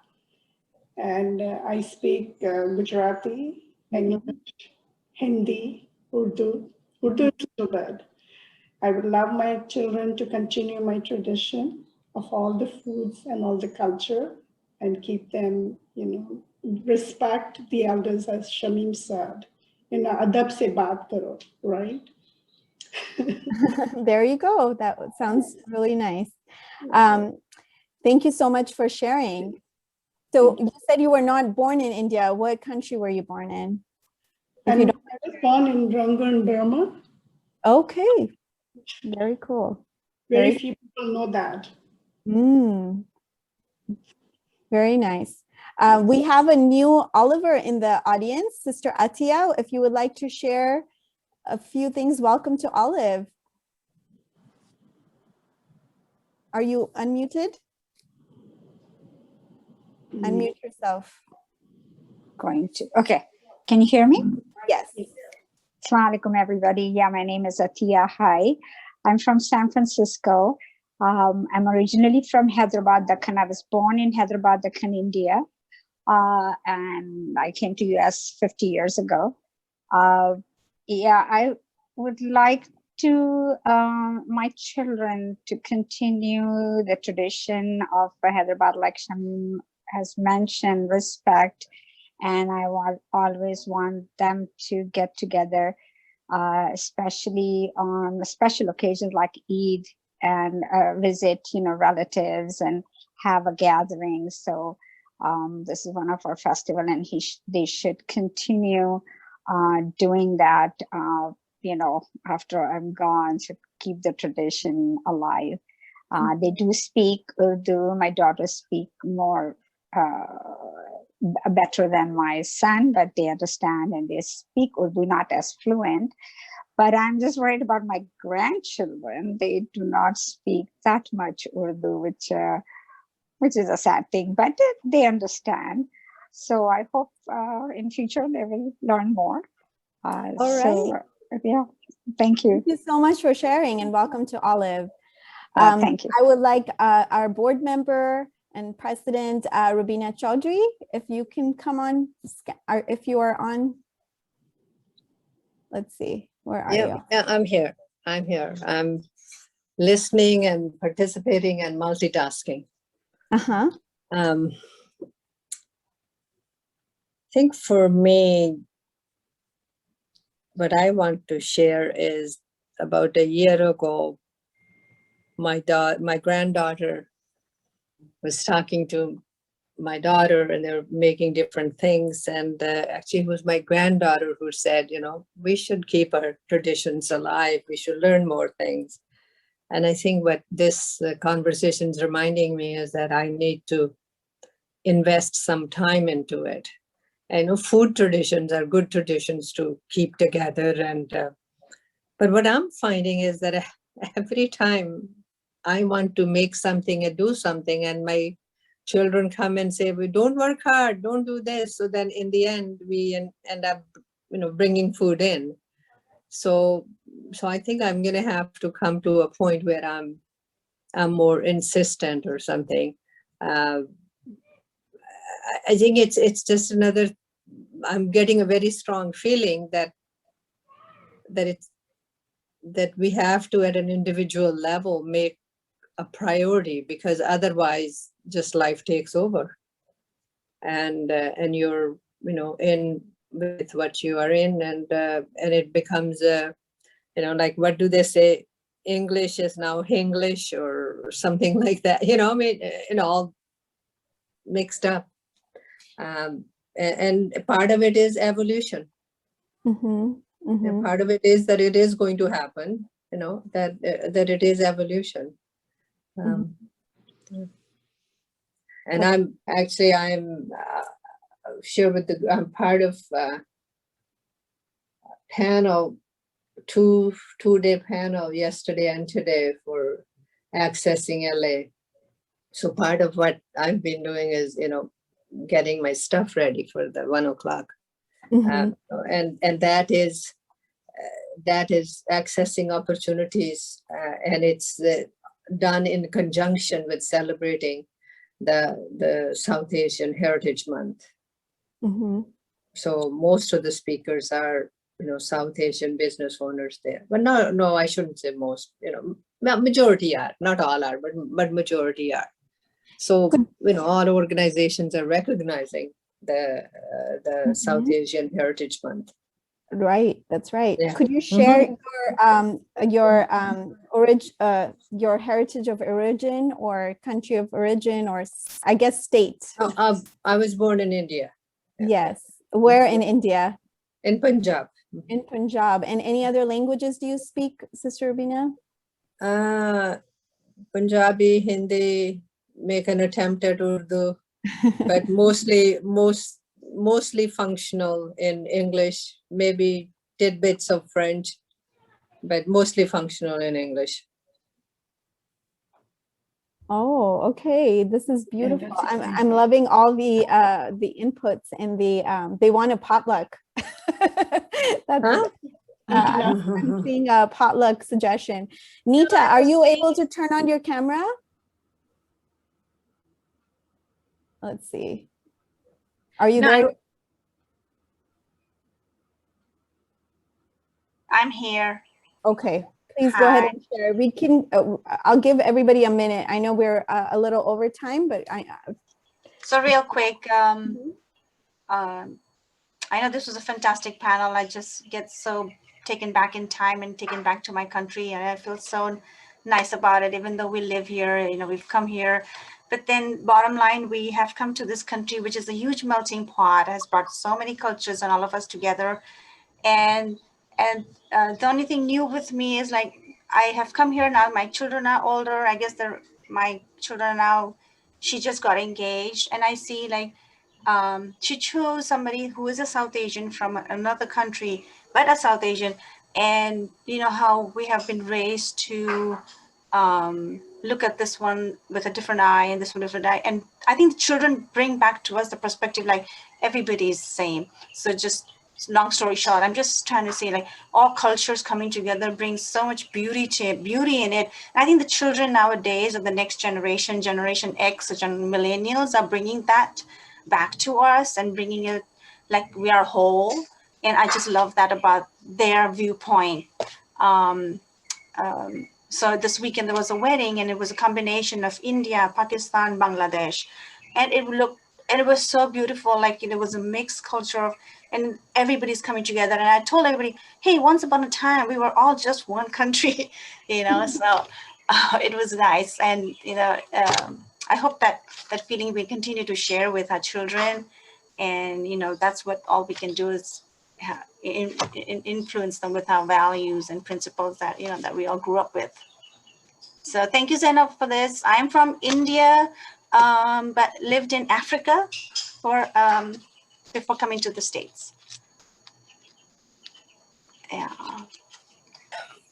And I speak Gujarati, English, Hindi, Urdu, Urdu is too bad. I would love my children to continue my tradition of all the foods and all the culture and keep them, respect the elders, as Shamim said. Adab se baat karo, right? There you go. That sounds really nice. Thank you so much for sharing. So you said you were not born in India. What country were you born in? I was born in Rangoon, Burma. Okay, very cool. Very few people know that. Very nice. We have a new Oliver in the audience, Sister Atia. If you would like to share a few things, welcome to Olive. Are you unmuted? Unmute yourself. Going to. Okay. Can you hear me? Yes. Assalamu alaikum, everybody. Yeah, my name is Atia. Hi. I'm from San Francisco. I'm originally from Hyderabad, Dakhan. I was born in Hyderabad, Dakhan, India. And I came to US 50 years ago. Yeah, I would like to my children to continue the tradition of Hyderabad, like Shamim has mentioned, respect. And I always want them to get together, especially on special occasions like Eid, and visit, relatives and have a gathering. So this is one of our festival, and they should continue doing that, after I'm gone, to keep the tradition alive. They do speak Urdu. My daughters speak more better than my son, but they understand and they speak Urdu, not as fluent. But I'm just worried about my grandchildren. They do not speak that much Urdu, which is a sad thing, but they understand. So I hope in future they will learn more. All right. Yeah, thank you. Thank you so much for sharing, and welcome to Olive. Thank you. I would like our board member and president, Rubina Chaudhry, if you can come on, or if you are on. Let's see, where are you? Yeah, I'm here. I'm listening and participating and multitasking. Uh-huh. I think for me, what I want to share is about a year ago, my granddaughter was talking to my daughter, and they were making different things. And actually it was my granddaughter who said, we should keep our traditions alive. We should learn more things. And I think what this conversation is reminding me is that I need to invest some time into it. I know food traditions are good traditions to keep together. But what I'm finding is that every time I want to make something and do something, and my children come and say, we don't work hard, don't do this. So then in the end, we end up, bringing food in. So I think I'm going to have to come to a point where I'm more insistent or something. I think it's just another, I'm getting a very strong feeling that we have to, at an individual level, make a priority, because otherwise just life takes over, and you're in with what you are in, and it becomes like, what do they say, English is now Hinglish or something like that, all mixed up, and part of it is evolution. Mm-hmm. Mm-hmm. And part of it is that it is going to happen, that it is evolution. And I'm sure I'm part of panel, two-day panel yesterday and today for accessing LA. So part of what I've been doing is, getting my stuff ready for the 1 o'clock. Mm-hmm. And that is accessing opportunities, and it's done in conjunction with celebrating the South Asian Heritage Month. Mm-hmm. So most of the speakers are South Asian business owners there. But no, I shouldn't say most, majority are, not all are, but majority are. So, all organizations are recognizing the South Asian Heritage Month. Right, that's right. Yeah. Could you share your heritage of origin or country of origin, or I guess state? I was born in India. Yes. Where in India? In Punjab. In Punjab. And any other languages do you speak, Sister Rubina? Punjabi, Hindi, make an attempt at Urdu, but mostly functional in English, maybe tidbits of French, but mostly functional in English. Oh, okay. This is beautiful. I'm loving all the inputs and they want a potluck. I'm seeing a potluck suggestion. Nita, are you able to turn on your camera? Let's see. Are you there? I'm here. Okay, please go ahead and share. We can. I'll give everybody a minute. I know we're a little over time, but So real quick, I know this was a fantastic panel. I just get so taken back in time and taken back to my country, and I feel so nice about it. Even though we live here, we've come here. But then bottom line, we have come to this country, which is a huge melting pot, has brought so many cultures and all of us together. And the only thing new with me is like, I have come here now, my children are older. I guess my children now, she just got engaged. And I see like, she chose somebody who is a South Asian from another country, but a South Asian. And how we have been raised to look at this one with a different eye and this one different eye. And I think the children bring back to us the perspective like everybody is the same. So just long story short, I'm just trying to say like all cultures coming together brings so much beauty in it. And I think the children nowadays of the next generation, Generation X or millennials are bringing that back to us and bringing it like we are whole. And I just love that about their viewpoint. So this weekend there was a wedding and it was a combination of India, Pakistan, Bangladesh. And it was so beautiful. Like it was a mixed culture and everybody's coming together. And I told everybody, hey, once upon a time, we were all just one country, so it was nice. And, I hope that feeling we continue to share with our children. And, that's what all we can do is influence them with our values and principles that, that we all grew up with. So thank you, Zainab, for this. I'm from India, but lived in Africa before coming to the States. Yeah.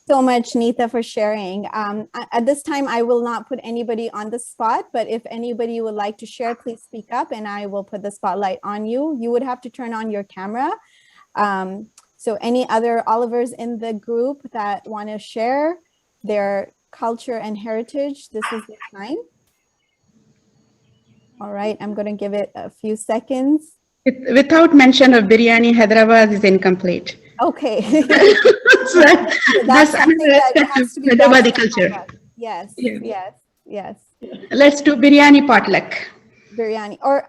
So much, Nita, for sharing. At this time, I will not put anybody on the spot, but if anybody would like to share, please speak up and I will put the spotlight on you. You would have to turn on your camera. So any other Olivers in the group that want to share their culture and heritage, this is the time. All right, I'm going to give it a few seconds. Without mention of biryani, Hyderabad is incomplete. Okay. So that's another aspect of Hyderabadi culture. Yes, yes. Let's do biryani potluck. Biryani, or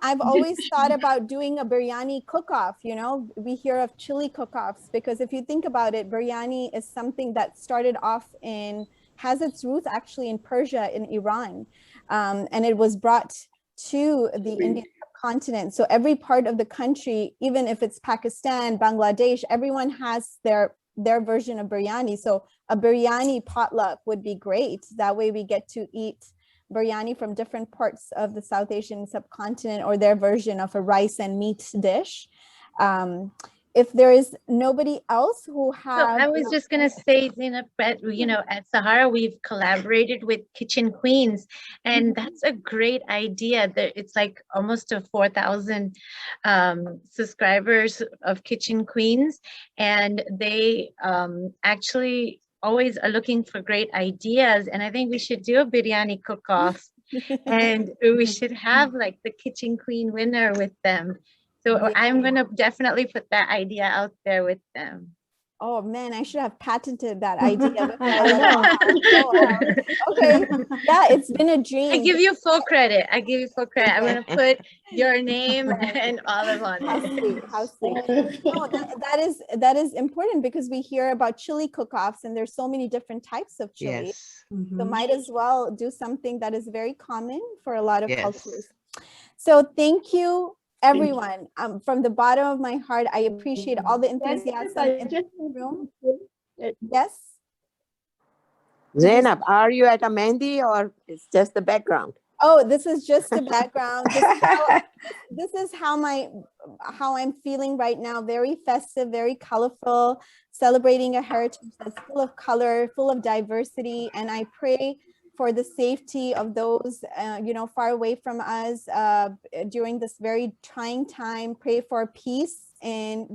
I've always thought about doing a biryani cook-off. We hear of chili cook-offs because if you think about it, biryani is something that started off has its roots actually in Persia, in Iran, and it was brought to the Indian subcontinent. So every part of the country, even if it's Pakistan, Bangladesh, everyone has their version of biryani. So a biryani potluck would be great. That way we get to eat biryani from different parts of the South Asian subcontinent or their version of a rice and meat dish. If there is nobody else who has... So I was just going to say, Zainab, at Sahara, we've collaborated with Kitchen Queens, and that's a great idea. It's like almost to 4,000 subscribers of Kitchen Queens, and they actually always are looking for great ideas. And I think we should do a biryani cook-off, and we should have like the Kitchen Queen winner with them. So I'm going to definitely put that idea out there with them. Oh man, I should have patented that idea. I know. Okay, yeah, it's been a dream. I give you full credit. I'm going to put your name and Olive on How it. sweet, how sweet. No, that is important because we hear about chili cook-offs and there's so many different types of chili. Yes. So might as well do something that is very common for a lot of Yes. cultures. So thank you, everyone. From the bottom of my heart, I appreciate all the enthusiasm in the room. Yes. Zainab, are you at a Mehndi or it's just the background? Oh, this is just the background. This is how I'm feeling right now. Very festive, very colorful, celebrating a heritage that's full of color, full of diversity. And I pray for the safety of those, far away from us during this very trying time. Pray for peace in,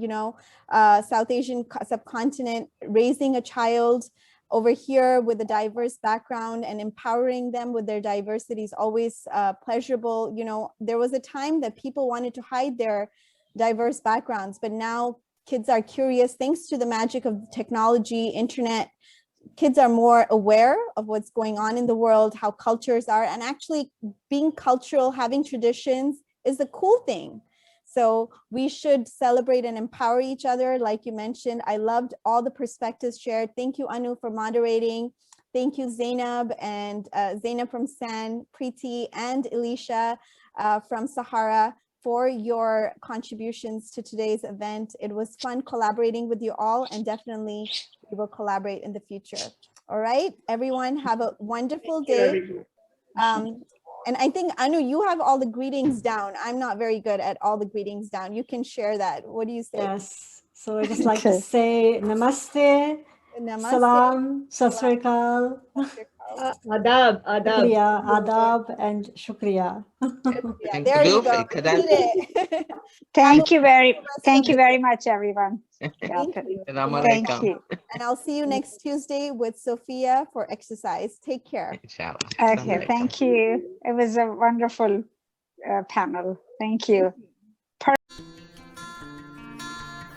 South Asian subcontinent, raising a child over here with a diverse background and empowering them with their diversity is always pleasurable. There was a time that people wanted to hide their diverse backgrounds, but now kids are curious. Thanks to the magic of technology, internet, kids are more aware of what's going on in the world, how cultures are, and actually being cultural, having traditions is a cool thing. So we should celebrate and empower each other. Like you mentioned, I loved all the perspectives shared. Thank you, Anu, for moderating. Thank you, Zainab and Zainab from SAN, Preeti, and Alicia from SAHARA for your contributions to today's event. It was fun collaborating with you all, and definitely we will collaborate in the future. All right, everyone, have a wonderful day. And I think, Anu, you have all the greetings down. I'm not very good at all the greetings down. You can share that. What do you say? Yes. So I just like to say namaste, Namaste. salam, sat sri akal, Adab, shukriya, adab, and shukriya. There you go. We did it. Thank you very much, everyone. Thank you. Thank you. And I'll see you next Tuesday with Sophia for exercise. Take care. Okay, thank you. It was a wonderful panel. Thank you.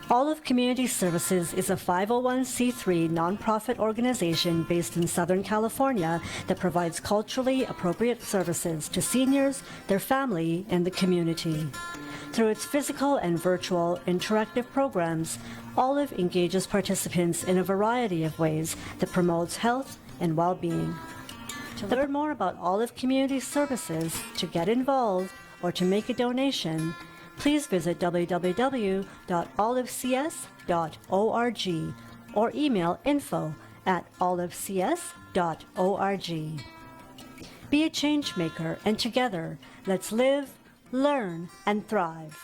Olive Community Services is a 501c3 nonprofit organization based in Southern California that provides culturally appropriate services to seniors, their family, and the community. Through its physical and virtual interactive programs, Olive engages participants in a variety of ways that promotes health and well-being. To learn more about Olive Community Services, to get involved, or to make a donation, please visit www.olivecs.org or email info@olivecs.org. Be a change maker, and together, let's live, learn, and thrive.